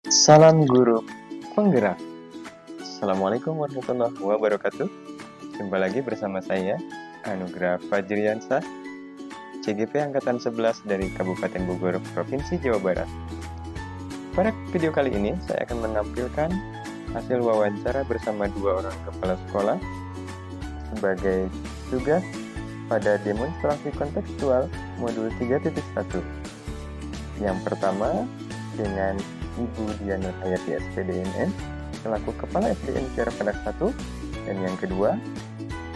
Salam guru penggerak. Assalamualaikum warahmatullahi wabarakatuh. Jumpa lagi bersama saya, Anugrah Fajriansah, CGP Angkatan 11 dari Kabupaten Bogor, Provinsi Jawa Barat. Pada video kali ini, saya akan menampilkan hasil wawancara bersama dua orang kepala sekolah sebagai tugas pada demonstrasi kontekstual modul 3.1. Yang pertama, dengan Ibu Diana Hayati SPDMN selaku Kepala SDN Kiara Pendak 1, dan yang kedua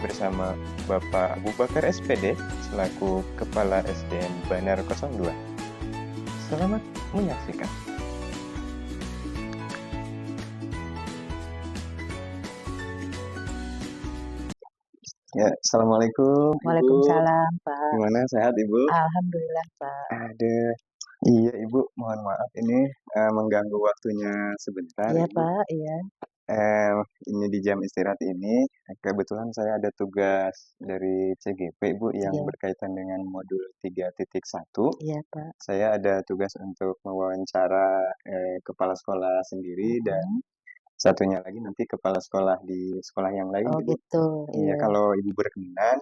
bersama Bapak Abu Bakar SPD selaku Kepala SDN Banar 02. Selamat menyaksikan. Ya, Assalamualaikum Ibu. Waalaikumsalam, Pak. Gimana, sehat Ibu? Alhamdulillah, Pak. Ada. Iya Ibu, mohon maaf ini mengganggu waktunya sebentar Iya, Ibu. Pak, iya. Ini di jam istirahat ini, kebetulan saya ada tugas dari CGP Ibu yang Iya. berkaitan dengan modul 3.1. Iya, Pak. Saya ada tugas untuk mewawancara kepala sekolah sendiri dan satunya lagi nanti kepala sekolah di sekolah yang lain Oh, Ibu. gitu. Iya, Iya. kalau Ibu berkenan,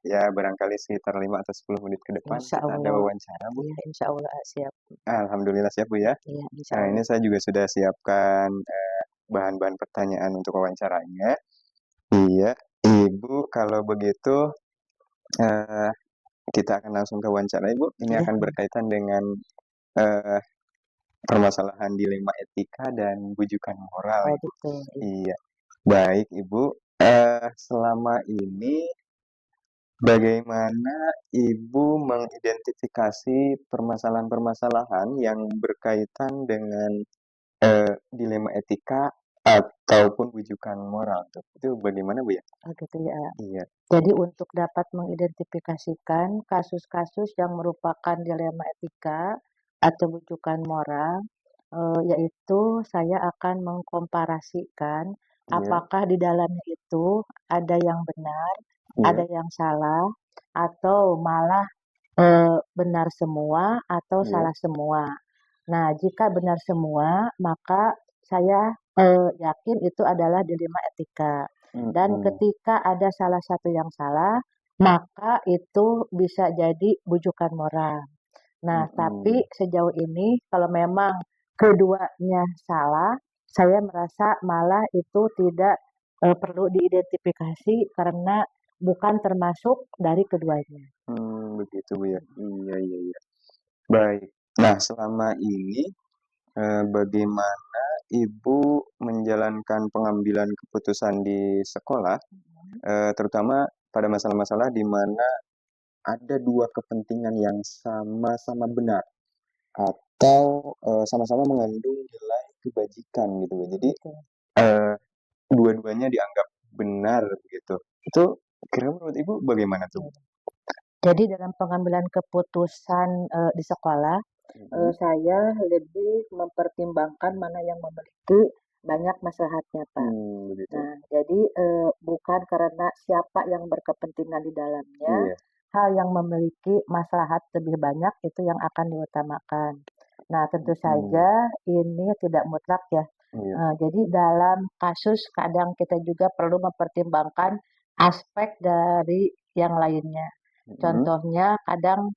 ya barangkali sekitar 5 atau 10 menit ke depan Insya kita ada Allah. wawancara Bu. Iya, insya Allah siap. Alhamdulillah siap Bu ya. Iya, insya Nah, ini Allah. saya juga sudah siapkan bahan-bahan pertanyaan untuk wawancaranya. Iya, Ibu, kalau begitu eh, kita akan langsung ke wawancara Ibu. Ini Iya. akan berkaitan dengan eh, permasalahan dilema etika dan bujukan moral Oh, Ibu. gitu. Iya. Iya, baik Ibu. Selama ini bagaimana Ibu mengidentifikasi permasalahan-permasalahan yang berkaitan dengan dilema etika ataupun bujukan moral tuh? Itu bagaimana Bu ya? Oh, gitu ya. Iya. Jadi untuk dapat mengidentifikasikan kasus-kasus yang merupakan dilema etika atau bujukan moral, yaitu saya akan mengkomparasikan Iya, apakah di dalamnya itu ada yang benar, ada iya, yang salah, atau malah benar semua atau iya, salah semua. Nah, jika benar semua, maka saya yakin itu adalah dilema etika. Dan mhm, ketika ada salah satu yang salah, maka itu bisa jadi bujukan moral. Nah, tapi mhm, sejauh ini kalau memang keduanya salah, saya merasa malah itu tidak perlu diidentifikasi karena bukan termasuk dari keduanya. begitu Bu ya. Iya, iya, iya. Baik. Nah, selama ini bagaimana Ibu menjalankan pengambilan keputusan di sekolah, terutama pada masalah-masalah di mana ada dua kepentingan yang sama-sama benar atau sama-sama mengandung nilai kebajikan gitu Bu. Jadi Gitu. eh, dua-duanya dianggap benar gitu. Itu kira menurut Ibu bagaimana tuh? Ya. Jadi dalam pengambilan keputusan di sekolah, Mhm, saya lebih mempertimbangkan mana yang memiliki banyak maslahatnya, Pak. begitu. Nah, jadi bukan karena siapa yang berkepentingan di dalamnya, Iya, hal yang memiliki maslahat lebih banyak itu yang akan diutamakan. Nah, tentu mhm, saja ini tidak mutlak ya. iya, Jadi dalam kasus kadang kita juga perlu mempertimbangkan aspek dari yang lainnya. mhm, Contohnya kadang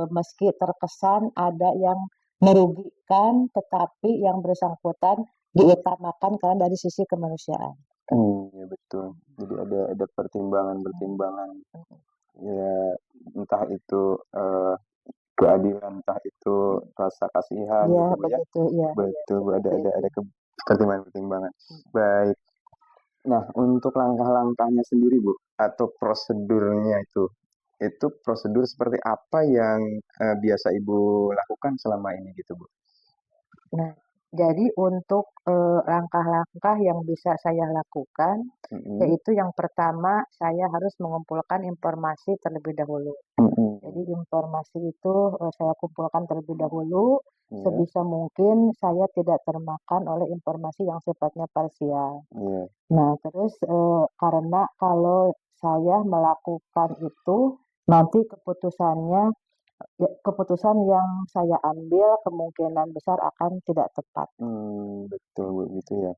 meski terkesan ada yang merugikan, tetapi yang bersangkutan diutamakan karena dari sisi kemanusiaan. iya betul. Jadi ada pertimbangan-pertimbangan, Mhm. ya entah itu keadilan, entah itu rasa kasihan Iya gitu Bu ya. begitu, iya iya Betul Bu, seperti itu. ada pertimbangan-pertimbangan. Mhm. Baik. Nah, untuk langkah-langkahnya sendiri Bu, atau prosedurnya itu prosedur seperti apa yang biasa Ibu lakukan selama ini gitu Bu? Nah, jadi untuk, langkah-langkah yang bisa saya lakukan, Mhm, yaitu yang pertama saya harus mengumpulkan informasi terlebih dahulu. Jadi mhm, informasi itu, saya kumpulkan terlebih dahulu, iya, sebisa mungkin saya tidak termakan oleh informasi yang sifatnya parsial. iya, Nah, terus, karena kalau saya melakukan itu, nanti keputusannya Ya, keputusan yang saya ambil kemungkinan besar akan tidak tepat. Betul Bu, gitu ya.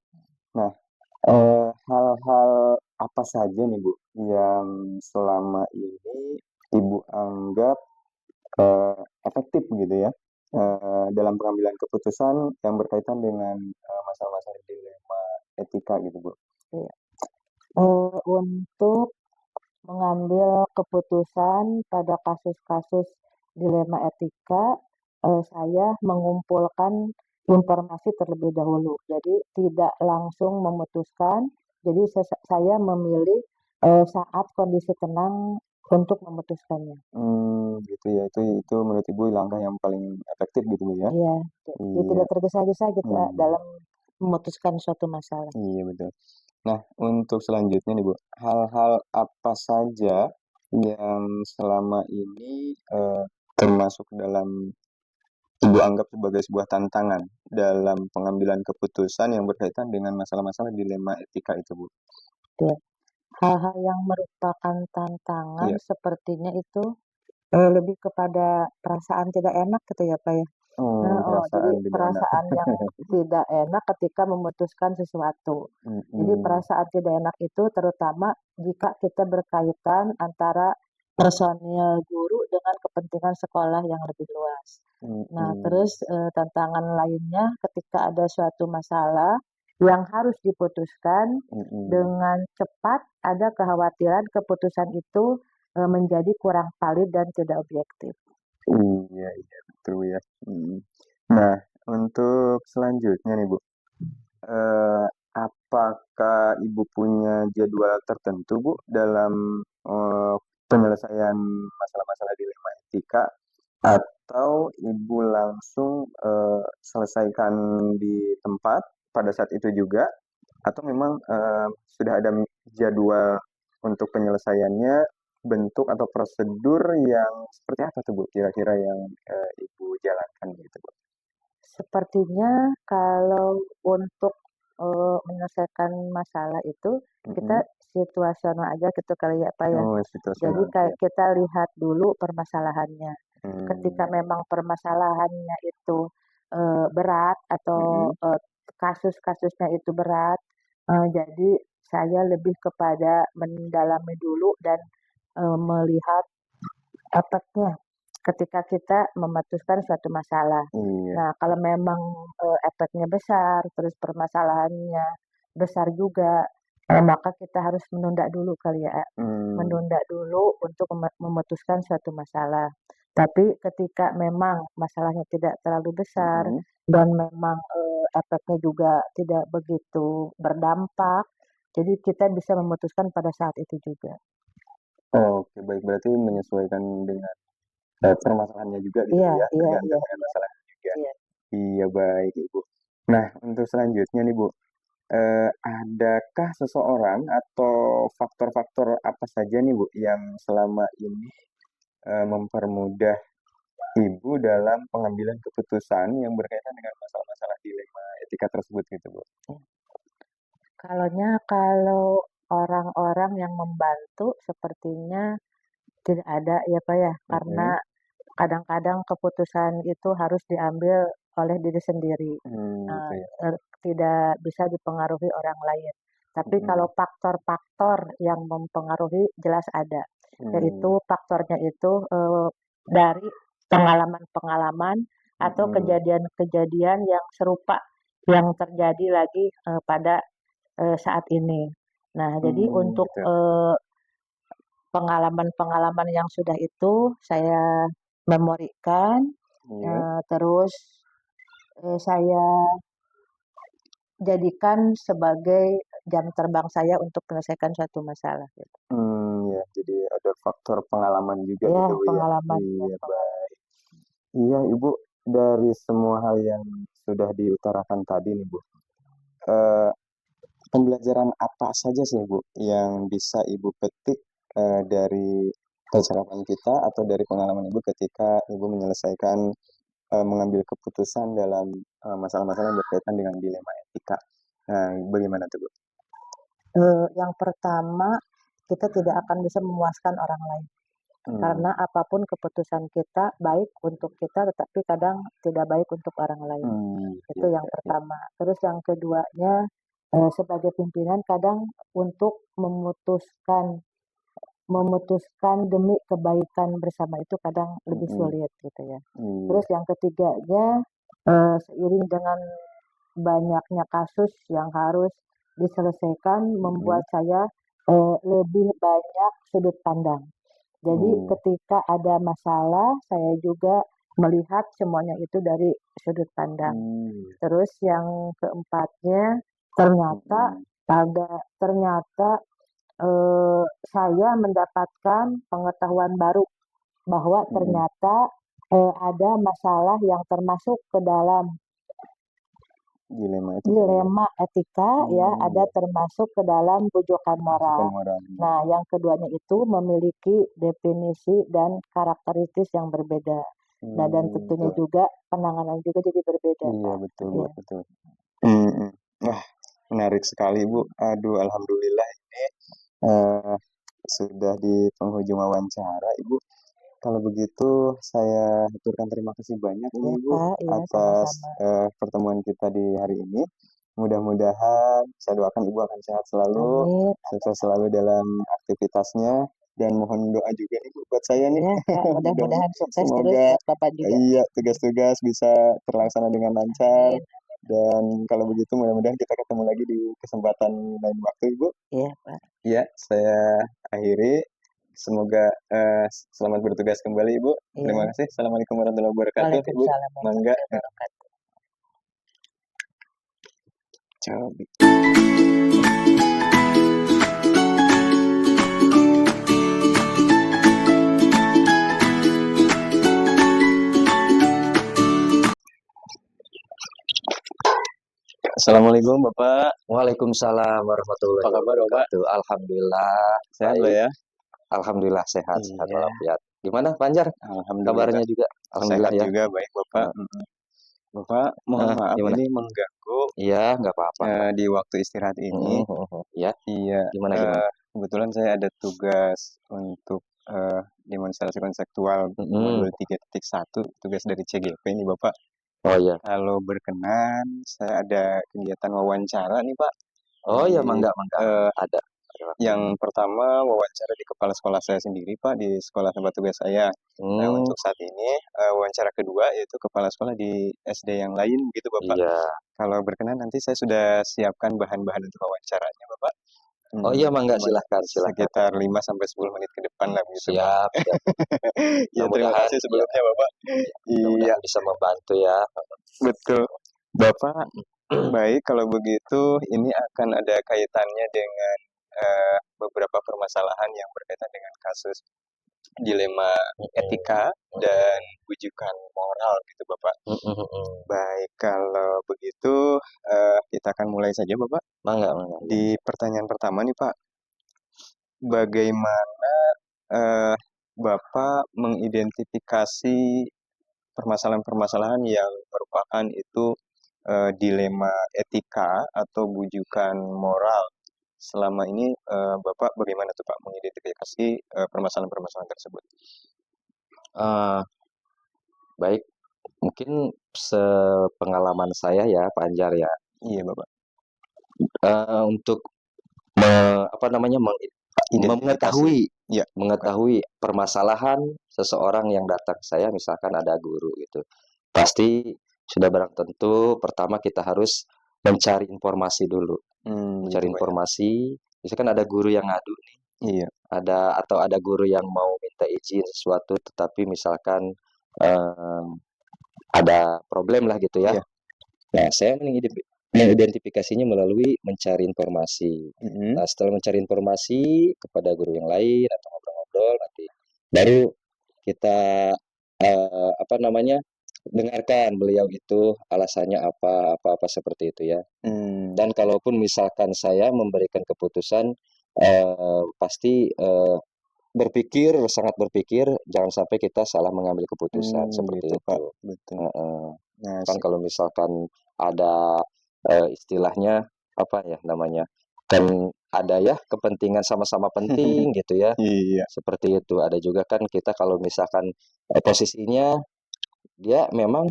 Nah, hal-hal apa saja nih Bu yang selama ini Ibu anggap efektif gitu ya dalam pengambilan keputusan yang berkaitan dengan masalah-masalah dilema etika gitu Bu? Iya. Untuk mengambil keputusan pada kasus-kasus dilema etika, saya mengumpulkan informasi terlebih dahulu. Jadi tidak langsung memutuskan, jadi saya memilih, saat kondisi tenang untuk memutuskannya. Gitu ya. Itu menurut Ibu langkah yang paling efektif gitu Bu ya? Iya, jadi Iya. tidak tergesa-gesa gitu, Hmm, dalam memutuskan suatu masalah. iya betul. Nah, untuk selanjutnya nih Bu, hal-hal apa saja yang selama ini termasuk dalam Ibu anggap sebagai sebuah tantangan dalam pengambilan keputusan yang berkaitan dengan masalah-masalah dilema etika itu, Bu? Iya, hal-hal yang merupakan tantangan Iya. sepertinya itu, lebih kepada perasaan tidak enak gitu ya, Pak, ya? Oh, Heeh, jadi perasaan tidak enak. perasaan yang tidak enak ketika memutuskan sesuatu. Jadi Mm-mm, perasaan tidak enak itu terutama jika kita berkaitan antara personil guru dengan kepentingan sekolah yang lebih luas. Nah, mm-mm, terus, tantangan lainnya ketika ada suatu masalah yang harus diputuskan mm-mm. dengan cepat, ada kekhawatiran keputusan itu, menjadi kurang valid dan tidak objektif. Iya, iya betul ya. Mm. Nah, untuk selanjutnya nih, Bu. Apakah Ibu punya jadwal tertentu, Bu, dalam penyelesaian masalah-masalah dilema etika, atau Ibu langsung selesaikan di tempat pada saat itu juga, atau memang sudah ada jadwal untuk penyelesaiannya, bentuk atau prosedur yang seperti apa tuh, Bu, kira-kira yang Ibu jalankan gitu, Bu? Sepertinya kalau untuk, menyelesaikan masalah itu, kita Mm-mm. situasional aja gitu kali ya, Pak, ya. Oh, Jadi situasional kayak ya. kita lihat dulu permasalahannya. Ketika Hmm. memang permasalahannya itu, berat atau, Mm-mm. kasus-kasusnya itu berat, jadi saya lebih kepada mendalami dulu dan, melihat efeknya ketika kita memutuskan suatu masalah. Iya. Nah, kalau memang, efeknya besar, terus permasalahannya besar juga, maka kita harus menunda dulu kali ya, Hmm. menunda dulu untuk memutuskan suatu masalah. Tapi ketika memang masalahnya tidak terlalu besar Mm-mm. dan memang, efeknya juga tidak begitu berdampak, jadi kita bisa memutuskan pada saat itu juga. Oke, baik. Berarti menyesuaikan dengan permasalahannya juga gitu, Bu Iya ya, iya iya tergantung dengan iya masalahnya juga. iya. Iya, baik, Ibu. Nah, untuk selanjutnya nih, Bu, adakah seseorang atau faktor-faktor apa saja nih, Bu, yang selama ini mempermudah Ibu dalam pengambilan keputusan yang berkaitan dengan masalah-masalah dilema etika tersebut gitu, Bu? Kalau orang-orang yang membantu sepertinya tidak ada ya, Pak, ya, karena Mm-mm. kadang-kadang keputusan itu harus diambil oleh diri sendiri, Gitu eee, ya. tidak bisa dipengaruhi orang lain. Tapi kalau Mm-mm. faktor-faktor yang mempengaruhi jelas ada, yaitu Hmm. faktornya itu, dari pengalaman-pengalaman atau Mm-mm. kejadian-kejadian yang serupa yang terjadi lagi, pada saat ini. Nah, jadi untuk, Gitu. pengalaman-pengalaman yang sudah itu saya memorikan, Iya. terus, saya jadikan sebagai jam terbang saya untuk menyelesaikan suatu masalah gitu. Ya, jadi ada faktor pengalaman juga Ya, gitu, Bu, ya? pengalaman ya, Iya, pengalaman. baik. Iya, Ibu, dari semua hal yang sudah diutarakan tadi nih, Bu, eh, pembelajaran apa saja sih, Bu, yang bisa Ibu petik dari percakapan kita atau dari pengalaman Ibu ketika Ibu menyelesaikan mengambil keputusan dalam masalah-masalah yang berkaitan dengan dilema etika. Nah, bagaimana tuh, Bu? Yang pertama, kita tidak akan bisa memuaskan orang lain. Karena apapun keputusan kita baik untuk kita, tetapi kadang tidak baik untuk orang lain. Itu Iya, yang iya. pertama. Terus yang keduanya, sebagai pimpinan kadang untuk memutuskan demi kebaikan bersama itu kadang lebih Mhm. sulit gitu ya. Iya. Terus yang ketiganya, seiring dengan banyaknya kasus yang harus diselesaikan Mhm. membuat saya, lebih banyak sudut pandang. Jadi Mmm. ketika ada masalah, saya juga melihat semuanya itu dari sudut pandang. Mmm. Terus yang keempatnya, ternyata Mhm. ternyata, saya mendapatkan pengetahuan baru bahwa Mhm. ternyata, ada masalah yang termasuk ke dalam Dilema etika ya? dilema etika ya, ada Iya. termasuk ke dalam bujukan moral. Masukan moral. Nah, yang keduanya itu memiliki definisi dan karakteristik yang berbeda. Nah, dan tentunya Betul. juga penanganan juga jadi berbeda, Iya, Pak. betul, Bu, Iya. betul. Mhm. Wah, menarik sekali, Bu. Aduh, alhamdulillah ini, eee, sudah di penghujung wawancara, Ibu. Kalau begitu saya haturkan terima kasih banyak ini, Iya, Ibu, Pak, iya, atas, sama-sama. pertemuan kita di hari ini. Mudah-mudahan saya doakan Ibu akan sehat selalu, Amin. sukses selalu dalam aktivitasnya, dan mohon doa juga nih, Bu, buat saya nih. Iya, Pak, Mudah mudah-mudahan sukses terus semoga buat Bapak juga. iya, tugas-tugas bisa terlaksana dengan lancar, Amin. dan kalau begitu mudah-mudahan kita ketemu lagi di kesempatan lain waktu, Ibu. Iya, Pak. Iya, saya akhiri. Semoga, selamat bertugas kembali, Ibu. Terima Iya. kasih. Assalamualaikum warahmatullahi wabarakatuh, Ibu. Waalaikumsalam Mangga, warahmatullahi wabarakatuh. cabi. Assalamualaikum, Bapak. Waalaikumsalam warahmatullahi Apa kabar, Bapak? wabarakatuh. Alhamdulillah Sehat, Pak, baik. ya? Alhamdulillah sehat Iya, walafiat. Gimana Panjar? alhamdulillah. Kabarnya juga? Alhamdulillah Sehat ya. juga, baik, Bapak. Heeh, Bapak, mohon maaf gimana? ini mengganggu, Iya, nggak apa-apa. di waktu istirahat ini. Mhm, mhm, mhm. Iya, Iya, gimana? kebetulan saya ada tugas untuk, demonstrasi konseptual Mhm. modul 3.1, tugas dari CGP ini, Bapak. Oh iya. Kalau berkenan, saya ada kegiatan wawancara nih, Pak, Oh di iya, mangga, mangga. eee, Ada waktu. yang pertama wawancara di kepala sekolah saya sendiri, Pak, di sekolah tempat tugas saya. Nah, Hmm, untuk saat ini, wawancara kedua yaitu kepala sekolah di SD yang lain gitu, Bapak. iya. Kalau berkenan nanti saya sudah siapkan bahan-bahan untuk wawancaranya, Bapak. Oh iya, mangga, Cuma silahkan, silahkan. sekitar 5 sampai 10 menit ke depan lah begitu, Pak. Siap, siap. Ya, terima Mudah-mudahan, kasih ya, sebelumnya, Bapak. ya, Iya, mudah-mudahan bisa membantu ya. betul. Bapak, baik kalau begitu ini akan ada kaitannya dengan, beberapa permasalahan yang berkaitan dengan kasus dilema etika dan bujukan moral gitu, Bapak. Baik, kalau begitu, kita akan mulai saja, Bapak. Mangga, mangga. Di pertanyaan pertama nih, Pak, bagaimana, eee, Bapak mengidentifikasi permasalahan-permasalahan yang merupakan itu, dilema etika atau bujukan moral? Selama ini, Bapak bagaimana tuh, Pak, mengidentifikasi, permasalahan-permasalahan tersebut? Eh, baik, mungkin sepengalaman saya ya, Pak Anjar ya, Iya, Bapak. untuk apa namanya, Identifikasi. mengetahui Iya, Bapak. mengetahui permasalahan seseorang yang datang ke saya, misalkan ada guru gitu. Pasti sudah barang tentu pertama kita harus mencari informasi dulu, Gitu, mencari Pak, ya? informasi, misalkan ada guru yang ngadu nih, Iya. atau ada guru yang mau minta izin sesuatu, tetapi misalkan, eee, ada problem lah gitu ya. Iya. Nah, saya mengidentifikasinya melalui mencari informasi. Mhm. Nah, setelah mencari informasi kepada guru yang lain atau ngobrol-ngobrol, nanti baru kita, apa namanya, dengarkan beliau itu alasannya apa seperti itu ya. Dan Gitu. kalaupun misalkan saya memberikan keputusan, pasti, sangat berpikir, jangan sampai kita salah mengambil keputusan, Gitu, seperti Pak, itu. betul. Heeh. Nah, Kan kalau misalkan ada, istilahnya, apa ya namanya, kan ada ya kepentingan sama-sama penting gitu ya. Iya. Seperti itu. Ada juga kan kita kalau misalkan posisinya dia memang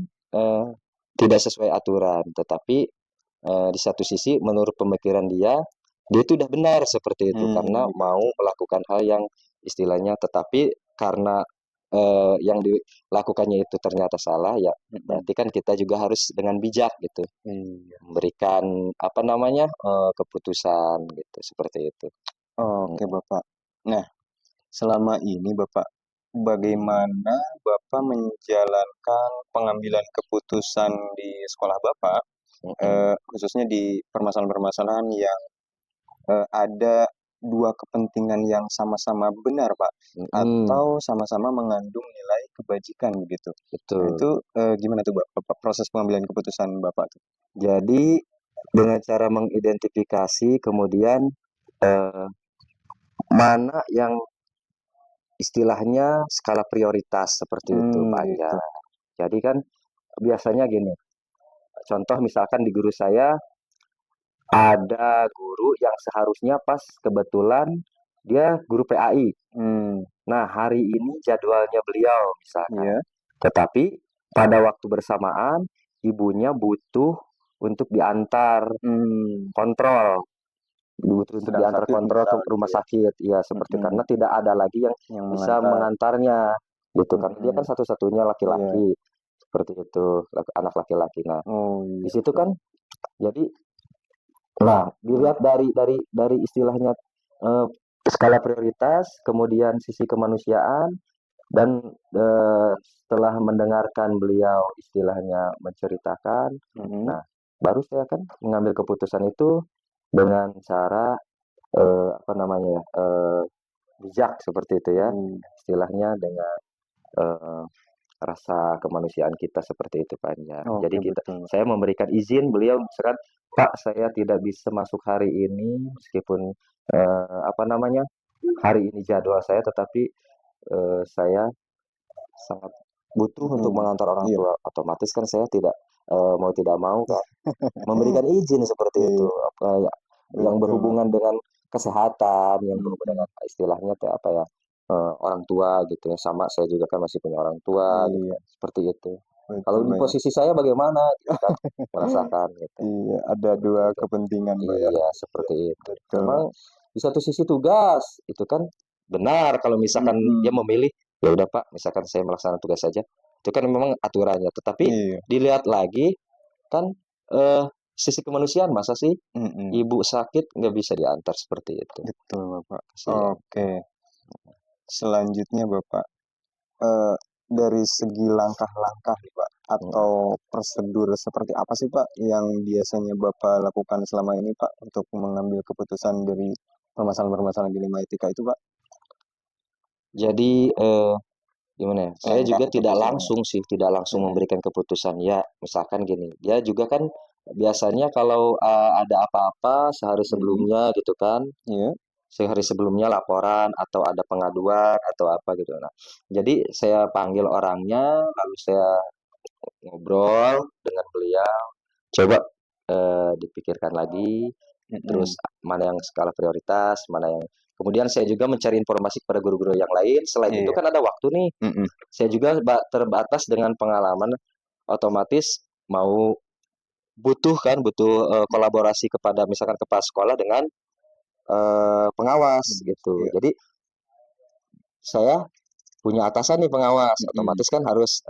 tidak sesuai aturan, tetapi di satu sisi menurut pemikiran dia itu udah benar seperti itu karena mau Betul. melakukan hal yang istilahnya, tetapi karena yang dilakukannya itu ternyata salah, ya berarti kan kita juga harus dengan bijak gitu Iya. memberikan apa namanya keputusan gitu seperti itu. Oke, Bapak. Nah, selama ini Bapak, bagaimana Bapak menjalankan pengambilan keputusan di sekolah Bapak, Mm-mm. khususnya di permasalahan-permasalahan yang ada dua kepentingan yang sama-sama benar, Pak, Mm-mm. atau sama-sama mengandung nilai kebajikan begitu. Nah, Betul. itu gimana tuh, Bapak, proses pengambilan keputusan Bapak tuh? Jadi dengan cara mengidentifikasi kemudian eh, mana yang istilahnya skala prioritas seperti itu Pak Anja. Gitu. Jadi kan biasanya gini, contoh misalkan di guru saya ada guru yang seharusnya pas kebetulan dia guru PAI. Hmm. Nah, hari ini jadwalnya beliau misalkan. Iya. Tetapi pada waktu bersamaan ibunya butuh untuk diantar Hmm. kontrol, butuh untuk Sedang diantar sakit kontrol ke misal gitu rumah ya. sakit. Ya, seperti Mm-mm. karena tidak ada lagi yang Yang bisa mengantar. mengantarnya gitu karena dia Mm-mm. kan satu-satunya Iya. laki-laki. Seperti itu, anak laki-laki. Nah, Oh di iya, situ betul. kan jadi nah, dilihat dari istilahnya eh, skala prioritas, kemudian sisi kemanusiaan dan setelah mendengarkan beliau istilahnya menceritakan, Mm-mm. nah baru saya kan mengambil keputusan itu dengan cara apa namanya ya, bijak seperti itu ya, Hmm. istilahnya dengan eh, rasa kemanusiaan kita seperti itu Pak Anjar. Jadi Oke, betul. saya memberikan izin beliau misalkan Pak saya tidak bisa masuk hari ini meskipun apa namanya hari ini jadwal saya, tetapi saya sangat butuh untuk Mm-mm. mengantar orang Iya. tua. Otomatis kan saya tidak mau tidak mau kan memberikan izin seperti itu. Iya, Apa ya, yang betul, berhubungan Bapak. dengan kesehatan, yang berhubungan Mm-mm. dengan istilahnya apa ya orang tua gitu ya. Sama saya juga kan masih punya orang tua gitu Iya, kan. Seperti itu. Kalau betul, di Pak ya. posisi saya bagaimana gitu kan merasakan gitu. Iya, ada Seperti dua itu. kepentingan, Pak ya. Iya, seperti itu. Betul, Memang Pak. di satu sisi tugas itu kan benar kalau misalkan dia Mm-mm. memilih ya udah Pak, misalkan saya melaksanakan tugas saja. Itu kan memang aturannya. Tetapi Iya. dilihat lagi kan eh, sisi kemanusiaan masa sih Mm-mm. ibu sakit nggak bisa diantar seperti itu. Betul, Bapak. Kasihan. Oke, selanjutnya Bapak, eh, dari segi langkah-langkah nih, Pak, Mm. atau prosedur seperti apa sih, Pak, yang biasanya Bapak lakukan selama ini, Pak, untuk mengambil keputusan dari permasalahan-permasalahan dilema etika itu, Pak? Jadi gimana ya? Saya Langkah juga tidak keputusannya. langsung sih, tidak langsung Mm-mm. memberikan keputusan. Ya, misalkan gini, dia juga kan biasanya kalau ada apa-apa sehari Mm-mm. sebelumnya gitu kan, Iya. sehari sebelumnya laporan atau ada pengaduan atau apa gitu. Nah, jadi saya panggil orangnya, lalu saya ngobrol dengan beliau, coba dipikirkan lagi, terus Mm-mm. mana yang skala prioritas, mana yang kemudian saya juga mencari informasi kepada guru-guru yang lain. Selain itu Iya. kan ada waktu nih, Mm-mm. saya juga terbatas dengan pengalaman, otomatis mau butuh kolaborasi kepada misalkan kepala sekolah dengan pengawas gitu. Iya. Jadi saya punya atasan nih pengawas, Mm-mm. otomatis kan harus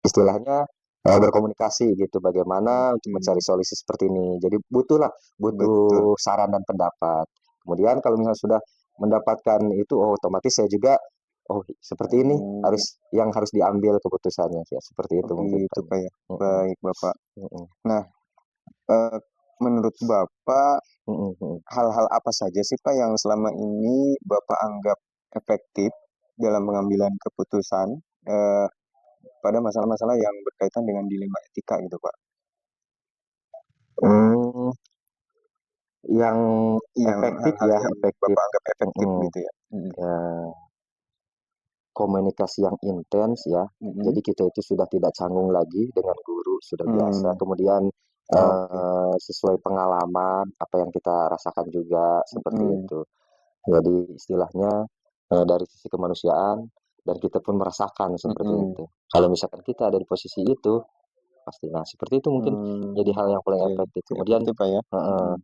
istilahnya berkomunikasi gitu bagaimana untuk mencari Oke. solusi seperti ini. Jadi Betul. butuh saran dan pendapat. Kemudian kalau misalnya sudah mendapatkan itu, oh, otomatis saya juga oh seperti ini Oh, harus diambil keputusannya ya seperti itu mungkin Pak. begitu, Pak ya. Mm-mm, Baik, Bapak. mm-mm, Nah, eh, menurut Bapak, mm-mm, mm-mm. hal-hal apa saja sih, Pak, yang selama ini Bapak anggap efektif dalam pengambilan keputusan eh, pada masalah-masalah yang berkaitan dengan dilema etika gitu, Pak? Hmm, yang Yang efektif hal-hal ya, yang efektif. Bapak anggap efektif Mm, gitu ya. Mm-mm. ya, komunikasi yang intens ya. Mm-mm. Jadi kita itu sudah tidak canggung lagi dengan guru, sudah biasa. Hmm. Kemudian Oke. sesuai pengalaman apa yang kita rasakan juga seperti Mm-mm. itu. Jadi istilahnya dari sisi kemanusiaan dan kita pun merasakan seperti Mm-mm. itu. Kalau misalkan kita ada di posisi itu, pasti. Nah, seperti itu mungkin jadi hal yang paling Oke, efektif. Kemudian efektif Pak ya. heeh, Mm-mm.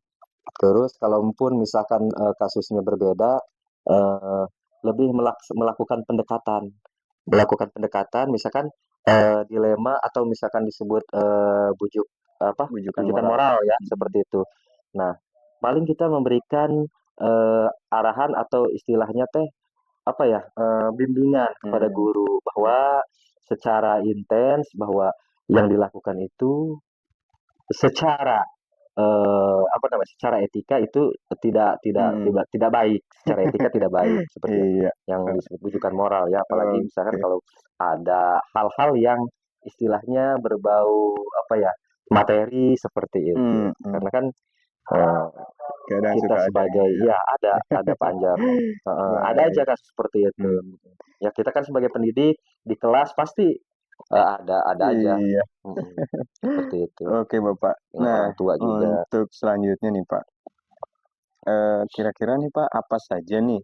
terus kalaupun misalkan kasusnya berbeda, eh, lebih melakukan pendekatan. Melakukan pendekatan, misalkan dilema atau misalkan disebut Bujukan bujukan moral. moral ya, Mm-mm. seperti itu. Nah, paling kita memberikan arahan atau istilahnya teh apa ya, bimbingan kepada Mm-mm. guru bahwa secara intens bahwa yang dilakukan itu secara apa namanya, secara etika itu tidak tidak Mm-mm. tidak tidak baik, secara etika tidak baik, seperti Iya. yang disebut bujukan moral ya, apalagi misalkan Oke. kalau ada hal-hal yang istilahnya berbau apa ya, materi seperti itu. Mm-mm. Karena kan eee, Kadang kita suka ada sebagai gitu ya. ya ada Panjar, heeh, ada aja Baik. kasus seperti itu. Mm. Ya kita kan sebagai pendidik di kelas pasti, ada aja, Iya. mhm, seperti itu, Oke Bapak. dengan Nah, orang tua juga. untuk selanjutnya nih Pak, kira-kira nih Pak, apa saja nih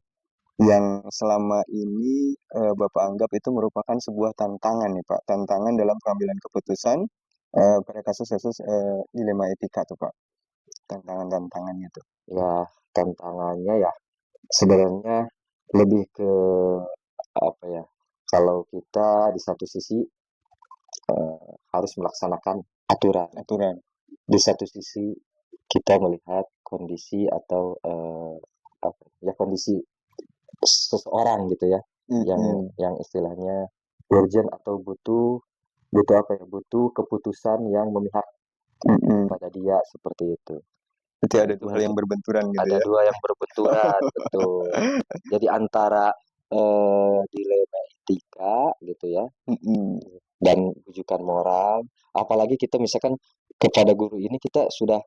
yang selama ini Bapak anggap itu merupakan sebuah tantangan nih Pak, tantangan dalam pengambilan keputusan pada kasus-kasus dilema etika tuh Pak, tantangan-tantangannya tuh. Ya tantangannya ya sebenarnya lebih ke apa ya, kalau kita di satu sisi harus melaksanakan aturan, Aturan. di satu sisi kita melihat kondisi atau apa ya, kondisi seseorang gitu ya, yang Mm-mm. istilahnya urgent atau butuh butuh apa ya, butuh keputusan yang memihak Mm-mm. pada dia seperti itu. Berarti Nah ada itu dua hal mungkin yang berbenturan gitu ada ya. dua yang berbenturan, betul. Jadi antara dilema etika gitu ya, Mm-mm. dan rujukan moral, apalagi kita misalkan kepada guru ini kita sudah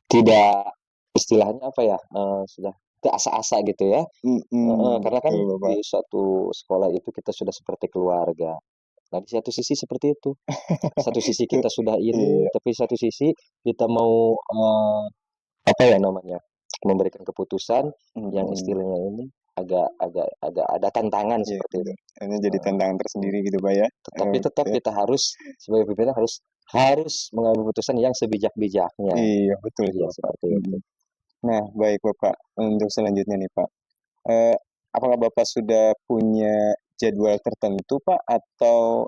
tidak istilahnya apa ya, sudah ke asa-asa gitu ya, heeh, Mm-mm. karena kan Betul Bapak. di suatu sekolah itu kita sudah seperti keluarga. Nah, di satu sisi seperti itu, satu sisi kita sudah ini, Iya. tapi satu sisi kita mau, apa ya namanya, memberikan keputusan yang Mm-mm. istilahnya ini agak agak agak ada tantangan Iya seperti itu. benar. Ini jadi Heeh, tantangan mhm. tersendiri gitu Pak ya. Tetapi tetap Oke. kita harus sebagai pimpinan harus harus mengambil keputusan yang sebijak-bijaknya. Iya betul itu Iya, Bapak. seperti itu. Mm-mm. Nah, baik Bapak. Untuk selanjutnya nih Pak. Eh, apakah Bapak sudah punya jadwal tertentu Pak atau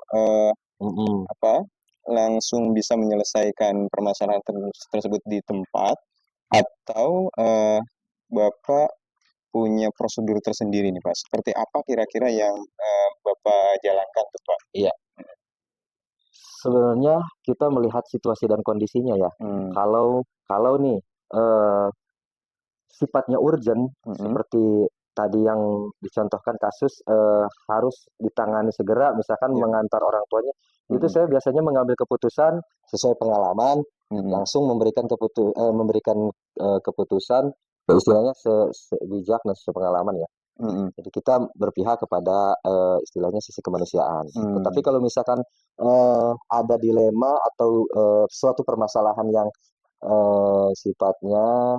Mhm. apa langsung bisa menyelesaikan permasalahan tersebut di tempat atau Bapak punya prosedur tersendiri nih Pak? Seperti apa kira-kira yang Bapak jalankan tuh Pak? Iya, sebenarnya kita melihat situasi dan kondisinya ya. Hmm. Kalau kalau nih, eee, sifatnya urgent Mm-mm. seperti tadi yang dicontohkan kasus, harus ditangani segera misalkan Ya. mengantar orang tuanya, itu Mm-mm. saya biasanya mengambil keputusan sesuai pengalaman, Mm-mm. langsung memberikan keputusan, ya istilahnya sebijak dan sesuai pengalaman ya. Mm-mm. Jadi kita berpihak kepada, istilahnya sisi kemanusiaan. Tetapi Hmm. kalau misalkan, ada dilema atau, suatu permasalahan yang, sifatnya,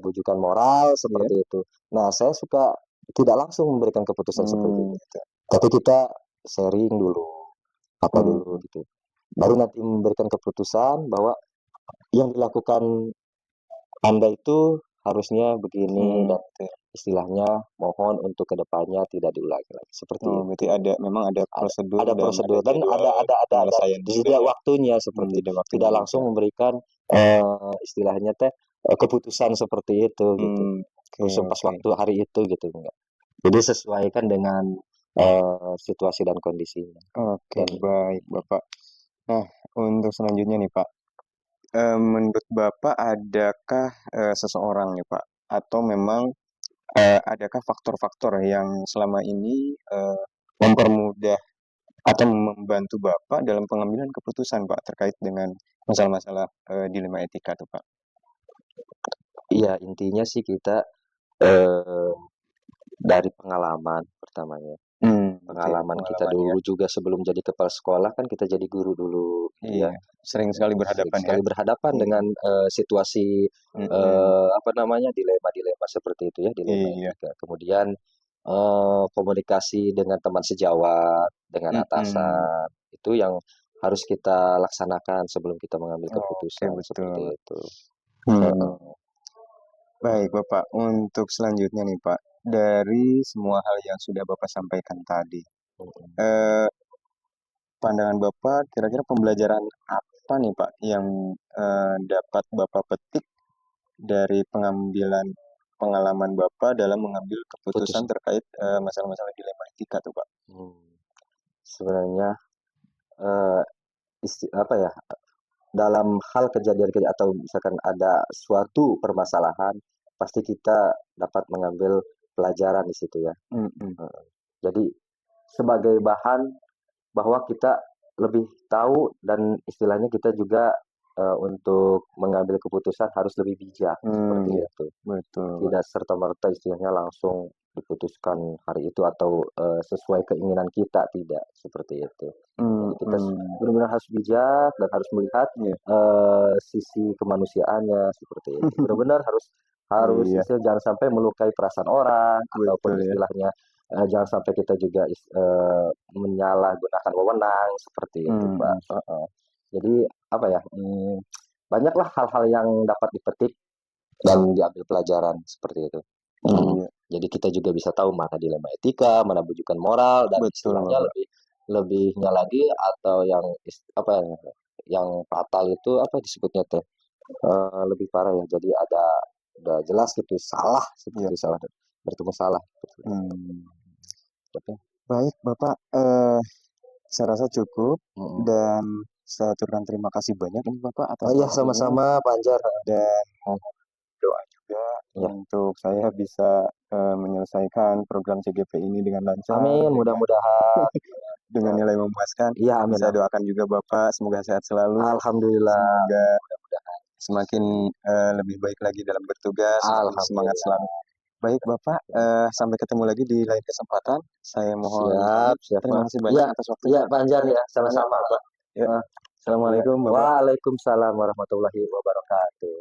bujukan moral Iya. seperti itu. Nah, saya suka tidak langsung memberikan keputusan seperti Hmm. itu, tapi kita sharing dulu, apa dulu Hmm. gitu. Baru nanti memberikan keputusan bahwa yang dilakukan Anda itu harusnya begini Hmm. dan istilahnya mohon untuk kedepannya tidak diulangi lagi, Oh, seperti berarti itu. memang ada Ada prosedur ada dan ada prosedur dan jadwal ada penyelesaian juga jeda ya. waktunya Hmm, seperti jeda waktunya tidak juga. langsung memberikan, istilahnya teh, keputusan seperti itu gitu, Hmm. Oke, langsung pas oke. waktu hari itu gitu, enggak. Jadi sesuaikan dengan, situasi dan kondisinya Oke, dan baik Bapak. Nah, untuk selanjutnya nih Pak, menurut Bapak adakah seseorang nih Pak, atau memang adakah faktor-faktor yang selama ini mempermudah atau membantu Bapak dalam pengambilan keputusan Pak terkait dengan masalah-masalah dilema etika tuh Pak? iya intinya sih kita, eee, dari pengalaman pertamanya. Hmm. Pengalaman kita pengalaman ya. dulu juga sebelum jadi kepala sekolah kan kita jadi guru dulu gitu ya. Iya, sering sekali Sering berhadapan ya. sekali berhadapan Iya. dengan situasi apa namanya dilema-dilema seperti itu ya, dilema Iya. etika. Kemudian komunikasi dengan teman sejawat, dengan atasan, itu yang harus kita laksanakan sebelum kita mengambil Oke, keputusan betul. seperti itu. Baik, Bapak. Untuk selanjutnya nih, Pak. Dari semua hal yang sudah Bapak sampaikan tadi, eh, pandangan Bapak, kira-kira pembelajaran apa nih, Pak, yang dapat Bapak petik dari pengambilan pengalaman Bapak dalam mengambil keputusan Putus. terkait masalah-masalah dilema etika tuh, Pak? Sebenarnya apa ya, dalam hal kejadian atau misalkan ada suatu permasalahan, pasti kita dapat mengambil pelajaran di situ ya. Jadi sebagai bahan bahwa kita lebih tahu dan istilahnya kita juga untuk mengambil keputusan harus lebih bijak seperti Iya, itu. betul, Pak. Tidak serta-merta istilahnya langsung diputuskan hari itu atau sesuai keinginan kita, tidak seperti itu. Jadi kita benar-benar harus bijak dan harus melihat Iya. sisi kemanusiaannya seperti itu. Benar-benar harus Iya, istilah jangan sampai melukai perasaan orang ataupun betul ya. istilahnya jangan sampai kita juga menyalahgunakan wewenang seperti itu, Pak. Jadi apa ya? Banyaklah hal-hal yang dapat dipetik dan diambil pelajaran seperti itu. Iya, Jadi kita juga bisa tahu mana dilema etika, mana bujukan moral, dan betul, istilahnya Bapak. lebihnya lagi atau yang apa ya, yang fatal itu apa disebutnya teh lebih parah ya. Jadi ada udah jelas gitu salah seperti Iya. salah bertemu salah. Baik, Bapak. Saya rasa cukup dan saya aturkan terima kasih banyak ini Bapak atas Oh iya, waktunya sama-sama Pak Anjar. dan mohon doa juga untuk saya bisa menyelesaikan program CGP ini dengan lancar, Amin, mudah-mudahan. dengan nilai memuaskan. Iya, amin. Saya doakan juga Bapak semoga sehat selalu, Alhamdulillah. semoga semakin lebih baik lagi dalam bertugas, semakin semangat selalu. Baik Bapak, sampai ketemu lagi di lain kesempatan. Saya mohon Siap, terima Pak. kasih banyak atas waktunya. Iya, Pak Anjar ya, sama-sama. Pak. Ya. Assalamualaikum Bapak. Waalaikumsalam warahmatullahi wabarakatuh.